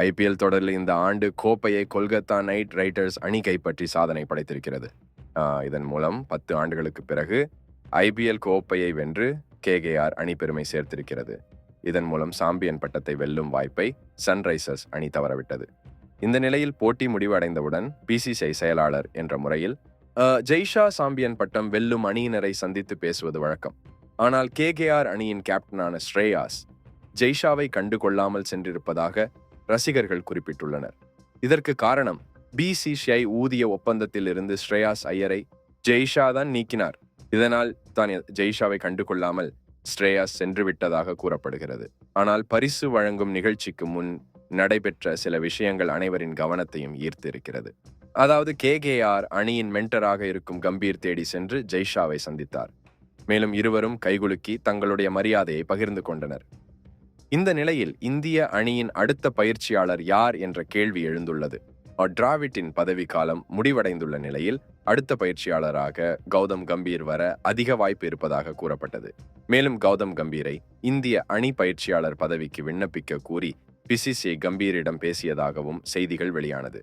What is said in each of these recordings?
IPL தொடரில் இந்த ஆண்டு கோப்பையை கொல்கத்தா நைட் ரைடர்ஸ் அணி கைப்பற்றி சாதனை படைத்திருக்கிறது. இதன் மூலம் 10 ஆண்டுகளுக்கு பிறகு ஐபிஎல் கோப்பையை வென்று கேகேஆர் அணி பெருமை சேர்த்திருக்கிறது. இதன் மூலம் சாம்பியன் பட்டத்தை வெல்லும் வாய்ப்பை சன்ரைசர்ஸ் அணி தவறவிட்டது. இந்த நிலையில் போட்டி முடிவடைந்தவுடன் பிசிசிஐ செயலாளர் என்ற முறையில் ஜெய்ஷா சாம்பியன் பட்டம் வெல்லும் அணியினரை சந்தித்து பேசுவது வழக்கம். ஆனால் கேகேஆர் அணியின் கேப்டனான ஸ்ரேயாஸ் ஜெய்ஷாவை கண்டுகொள்ளாமல் சென்றிருப்பதாக ரசிகர்கள் குறிப்பிட்டுள்ளனர். இதற்கு காரணம் பிசிசிஐ ஊதிய ஒப்பந்தத்தில் இருந்து ஸ்ரேயாஸ் ஐயரை ஜெய்ஷா தான் நீக்கினார். இதனால் தான் ஜெய்ஷாவை கண்டுகொள்ளாமல் ஸ்ரேயாஸ் சென்று விட்டதாக கூறப்படுகிறது. ஆனால் பரிசு வழங்கும் நிகழ்ச்சிக்கு முன் நடைபெற்ற சில விஷயங்கள் அனைவரின் கவனத்தையும் ஈர்த்து இருக்கிறது. அதாவது கேகேஆர் அணியின் மென்டராக இருக்கும் கம்பீர் தேடி சென்று ஜெய்ஷாவை சந்தித்தார். மேலும் இருவரும் கைகுலுக்கி தங்களுடைய மரியாதையை பகிர்ந்து கொண்டனர். இந்த நிலையில் இந்திய அணியின் அடுத்த பயிற்சியாளர் யார் என்ற கேள்வி எழுந்துள்ளது. டிராவிட்டின் பதவிக்காலம் முடிவடைந்துள்ள நிலையில் அடுத்த பயிற்சியாளராக கௌதம் கம்பீர் வர அதிக வாய்ப்பு இருப்பதாக கூறப்பட்டது. மேலும் கௌதம் கம்பீரை இந்திய அணி பயிற்சியாளர் பதவிக்கு விண்ணப்பிக்க கூறி பிசிசிஐ கம்பீரிடம் பேசியதாகவும் செய்திகள் வெளியானது.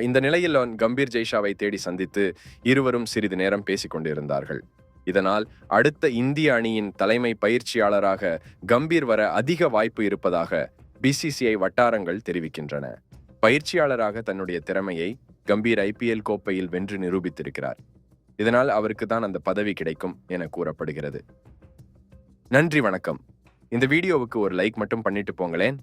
இந்த நிலையில் கம்பீர் ஜெய்ஷாவை தேடி சந்தித்து இருவரும் சிறிது நேரம் பேசிக் கொண்டிருந்தார்கள். இதனால் அடுத்த இந்திய அணியின் தலைமை பயிற்சியாளராக கம்பீர் வர அதிக வாய்ப்பு இருப்பதாக பிசிசிஐ வட்டாரங்கள் தெரிவிக்கின்றன. பயிற்சியாளராக தன்னுடைய திறமையை கம்பீர் ஐபிஎல் கோப்பையில் வென்று நிரூபித்திருக்கிறார். இதனால் அவருக்கு தான் அந்த பதவி கிடைக்கும் என கூறப்படுகிறது. நன்றி, வணக்கம். இந்த வீடியோவுக்கு ஒரு லைக் மட்டும் பண்ணிட்டு போங்களேன்.